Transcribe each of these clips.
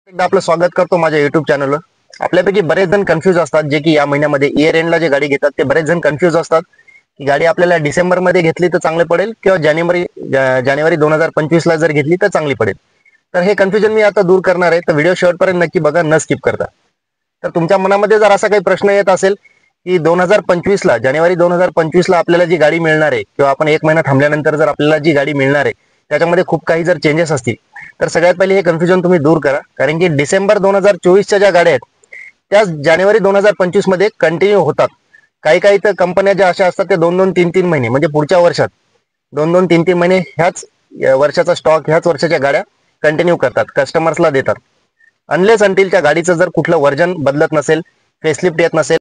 एकदा आपलं स्वागत करतो माझ्या युट्यूब चॅनलवर। आपल्यापैकी बरेच जण कन्फ्यूज असतात जे की या महिन्यामध्ये इयर एंडला जे गाडी घेतात ते बरेच जण कन्फ्यूज असतात की गाडी आपल्याला डिसेंबर मध्ये घेतली तर चांगले पडेल किंवा जानेवारी 2025 ला जर घेतली तर चांगली पडेल। तर हे कन्फ्युजन मी आता दूर करणार आहे, तर व्हिडिओ शेवटपर्यंत नक्की बघा, न स्किप करता। तर तुमच्या मनामध्ये जर असा काही प्रश्न येत असेल की 2025 ला जानेवारी 2025 ला आपल्याला जी गाडी मिळणार आहे किंवा आपण एक महिना थांबल्यानंतर जर आपल्याला जी गाडी मिळणार आहे त्याच्यामध्ये खूप काही जर चेंजेस असतील तर सगळ्यात पहिले हे कन्फ्युजन तुम्ही दूर करा। कारण की डिसेंबर 2024च्या ज्या गाड्या आहेत त्या जानेवारी 2025 मध्ये कंटिन्यू होतात। काही काही तर कंपन्या ज्या अशा असतात ते 2-2, 3-3 महिने म्हणजे पुढच्या वर्षात 2-2, 3-3 महिने ह्याच वर्षाचा स्टॉक ह्याच वर्षाच्या गाड्या कंटिन्यू करतात, कस्टमर्सला देतात। अनलेस अंटिल त्या गाडीचं जर कुठलं वर्जन बदलत नसेल, फेसलिफ्ट येत नसेल,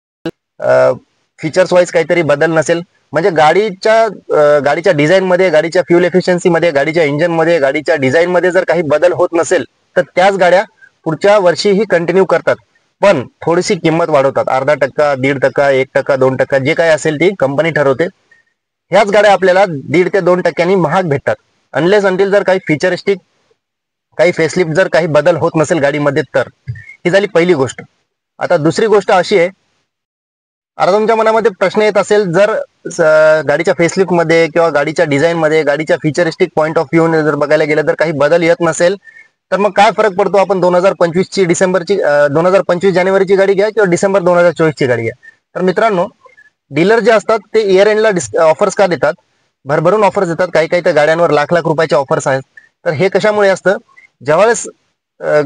फीचर्स वाईज काहीतरी बदल नसेल, म्हणजे गाडीच्या डिझाईन मध्ये, गाडीच्या फ्युल एफिशियन्सी मध्ये, गाडीच्या इंजिन मध्ये, गाडीच्या डिझाईन मध्ये जर काही बदल होत नसेल तर त्याच गाड्या पुढच्या वर्षीही कंटिन्यू करतात, पण थोडीशी किंमत वाढवतात। अर्धा टक्का, 1.5%, 1%, 2% जे काय असेल ती कंपनी ठरवते। ह्याच गाड्या आपल्याला 1.5 ते 2% महाग भेटतात, अनलेस अंटिल जर काही फिचरिस्टिक, काही फेसलिफ्ट जर काही बदल होत नसेल गाडीमध्ये। तर ही झाली पहिली गोष्ट। आता दुसरी गोष्ट अशी आहे, आता तुमच्या मनामध्ये प्रश्न येत असेल, जर गाडीच्या फेसलिफ्ट मध्ये किंवा गाडीच्या डिझाईन मध्ये, गाडीच्या फिचरिस्टिक पॉईंट ऑफ व्ह्यू जर बघायला गेलं तर काही बदल येत नसेल तर मग काय फरक पडतो, आपण 2025 जानेवारीची गाडी घ्या किंवा डिसेंबर 2024 ची गाडी घ्या। तर मित्रांनो, डीलर जे असतात ते इयर एंडला ऑफर्स का देतात, भरभरून ऑफर्स देतात। काही काही तर गाड्यांवर लाख लाख रुपयाचे ऑफर्स आहेत। तर हे कशामुळे असतं, ज्यावेळेस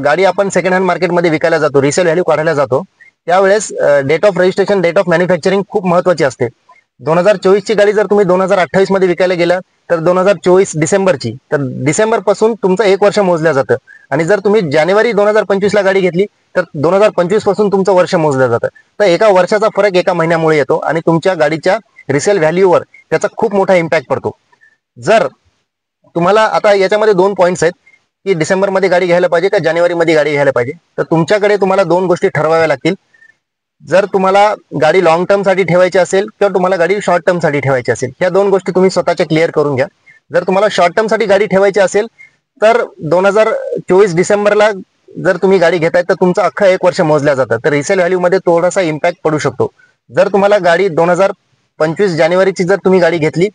गाडी आपण सेकंड हँड मार्केटमध्ये विकायला जातो, रिसेल व्हॅल्यू काढायला जातो, त्यावेळेस date of registration, date of manufacturing खूप महत्वाची असते। 2024 ची गाडी जर तुम्ही 2028 मध्ये विकायला गेला तर 2024 डिसेंबरची, तर डिसेंबर पासून तुमचं 1 वर्ष मोजलं जातं। आणि जर तुम्ही जानेवारी 2025 ला गाडी घेतली तर 2025 पासून तुमचं वर्ष मोजलं जातं। तर एका वर्षाचा फरक एका महिन्यामुळे येतो आणि तुमच्या गाडीच्या रिसेल व्हॅल्यूवर त्याचा खूप मोठा इम्पॅक्ट पडतो। जर तुम्हाला आता याच्यामध्ये 2 पॉईंट्स आहेत की डिसेंबर मध्ये गाडी घ्यायला पाहिजे का जानेवारी मध्ये गाडी घ्यायला पाहिजे, तर तुमच्याकडे तुम्हाला 2 गोष्टी ठरवाव्या लागतील। जर तुम्हाला गाडी लॉंग टर्म साठी ठेवायची असेल किंवा तुम्हाला गाडी शॉर्ट टर्म साठी ठेवायची असेल, ह्या 2 गोष्टी तुम्ही स्वतःच्या क्लिअर करून घ्या। जर तुम्हाला शॉर्ट टर्म साठी गाडी ठेवायची असेल तर 2024 डिसेंबरला जर तुम्ही गाडी घेताय तर तुमचं अख्खं 1 वर्ष मोजल्या जातं, तर रिसेल व्हॅल्यू मध्ये थोडासा इम्पॅक्ट पडू शकतो। जर तुम्हाला गाडी 2025 जानेवारीची जर तुम्ही गाडी घेतली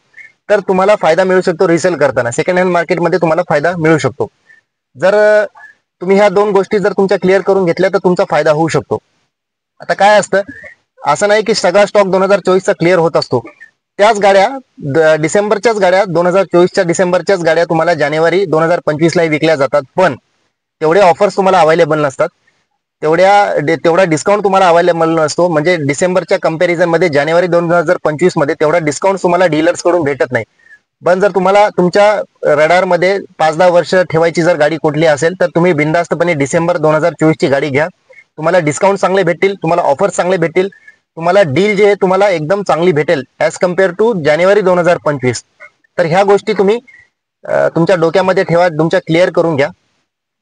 तर तुम्हाला फायदा मिळू शकतो, रिसेल करताना सेकंड हँड मार्केटमध्ये तुम्हाला फायदा मिळू शकतो। जर तुम्ही ह्या 2 गोष्टी जर तुमच्या क्लिअर करून घेतल्या तर तुमचा फायदा होऊ शकतो। आता काय असतं, असं नाही की सगळा स्टॉक 2024 चा क्लिअर होत असतो। त्याच गाड्या डिसेंबरच्याच गाड्या, 2024च्या डिसेंबरच्याच गाड्या तुम्हाला जानेवारी 2025 ला विकल्या जातात, पण तेवढे ऑफर्स तुम्हाला अवेलेबल नसतात, तेवढा डिस्काउंट तुम्हाला अवेलेबल नसतो। म्हणजे डिसेंबरच्या कंपॅरिझन मध्ये जानेवारी 2025 मध्ये तेवढा डिस्काउंट तुम्हाला डीलर्स कडून भेटत नाही। पण जर तुम्हाला तुमच्या रडारमध्ये 5-10 वर्ष ठेवायची जर गाडी कुठली असेल तर तुम्ही बिनधास्तपणे डिसेंबर 2024 ची गाडी घ्या। तुम्हाला डिस्काउंट चांगले भेटतील, तुम्हाला ऑफर्स चांगले भेटतील, तुम्हाला डील जे आहे तुम्हाला एकदम चांगली भेटेल ऍज कम्पेअर टू जानेवारी 2025। तर ह्या गोष्टी तुम्ही तुमच्या डोक्यामध्ये ठेवा, तुमच्या क्लिअर करून घ्या।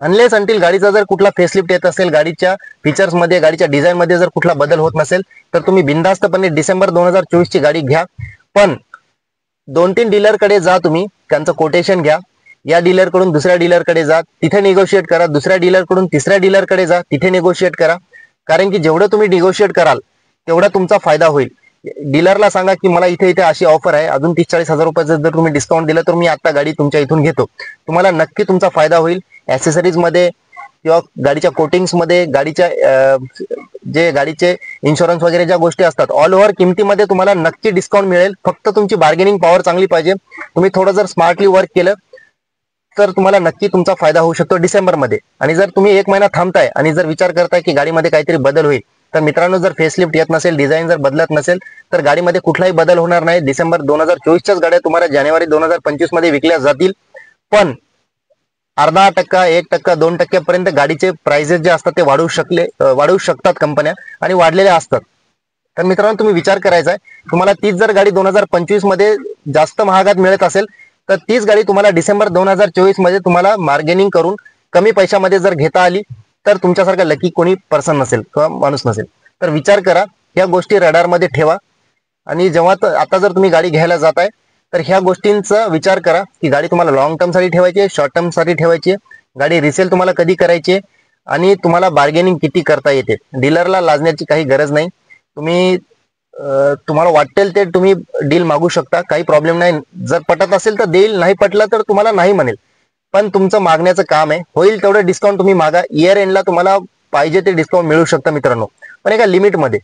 अनलेस अंटिल गाडीचा जर कुठला फेसलिफ्ट येत असेल, गाडीच्या फीचर्स मध्ये, गाडीच्या डिझाईन मध्ये जर कुठला बदल होत नसेल तर तुम्ही बिनधास्तपणे डिसेंबर 2024 ची गाडी घ्या। पण 2-3 डीलर कडे जा, तुम्ही त्यांचं कोटेशन घ्या, या डीलर कडून दुसऱ्या डीलर कडे जा, तिथे निगोशिएट करा, दुसऱ्या डीलर कडून तिसऱ्या डीलर कडे जा, तिथे निगोशिएट करा। कारण की जेवढं तुम्ही निगोशिएट कराल तेवढा तुमचा फायदा होईल। डीलरला सांगा की मला इथे इथे अशी ऑफर आहे, अजून 30-40 हजार रुपयाचं जर तुम्ही डिस्काउंट दिलं तर मी आता गाडी तुमच्या इथून घेतो, तुम्हाला नक्की तुमचा फायदा होईल। ऍक्सेसरीज मध्ये किंवा गाडीच्या कोटिंग्स मध्ये, गाडीचे इन्शुरन्स वगैरे ज्या गोष्टी असतात, ऑल ओव्हर किमतीमध्ये तुम्हाला नक्की डिस्काउंट मिळेल। फक्त तुमची बार्गेनिंग पॉवर चांगली पाहिजे, तुम्ही थोडं जर स्मार्टली वर्क केलं तर तुम्हाला नक्की तुमचा फायदा होऊ शकतो डिसेंबर मध्ये। आणि जर तुम्ही 1 महिना थांबताय आणि जर विचार करताय की गाडीमध्ये काहीतरी बदल होईल, तर मित्रांनो, जर फेसलिफ्ट येत नसेल, डिझाईन जर बदलत नसेल तर गाडीमध्ये कुठलाही बदल होणार नाही। डिसेंबर 2024च्याच गाड्या तुम्हाला जानेवारी 2025 मध्ये विकल्या जातील, पण अर्धा टक्का, 1%, 2% पर्यंत गाडीचे प्राइसेस जे असतात ते वाढवू शकतात कंपन्या, आणि वाढलेल्या असतात। तर मित्रांनो, तुम्ही विचार करायचा आहे, तुम्हाला तीच जर गाडी 2025 मध्ये जास्त महागात मिळत असेल तर तीच गाडी तुम्हाला डिसेंबर 2024 मध्ये तुम्हाला मार्गेनिंग करून कमी पैशामध्ये जर घेता आली तर तुमच्यासारखा लकी कोणी पर्सन नसेल किंवा माणूस नसेल। तर विचार करा, ह्या गोष्टी रडारमध्ये ठेवा, आणि जेव्हा आता जर तुम्ही गाडी घ्यायला जाताय तर ह्या गोष्टींचा विचार करा की गाडी तुम्हाला लॉंग टर्म साठी ठेवायची आहे, शॉर्ट टर्म साठी ठेवायची आहे, गाडी रिसेल तुम्हाला कधी करायची आहे, आणि तुम्हाला बार्गेनिंग किती करता येते. डीलरला लाजण्याची काही गरज नाही. तुम्ही तुम्हाला वाटेल ते तुम्ही डील मागू शकता, काही प्रॉब्लेम नाही. जर पटत असेल तर देईल, नाही पटलं तर तुम्हाला नाही म्हणेल. पण तुमचं मागण्याचं काम आहे. होईल तेवढं डिस्काउंट तुम्ही मागा. इयर एंडला तुम्हाला पाहिजे ते डिस्काउंट मिळू शकतं मित्रांनो, पण एका लिमिटमध्ये.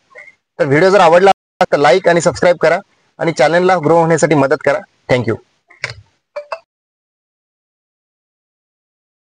तर व्हिडिओ जर आवडला तर लाईक आणि सबस्क्राईब करा आणि चॅनलला ग्रो होण्यासाठी मदत करा. थँक्यू.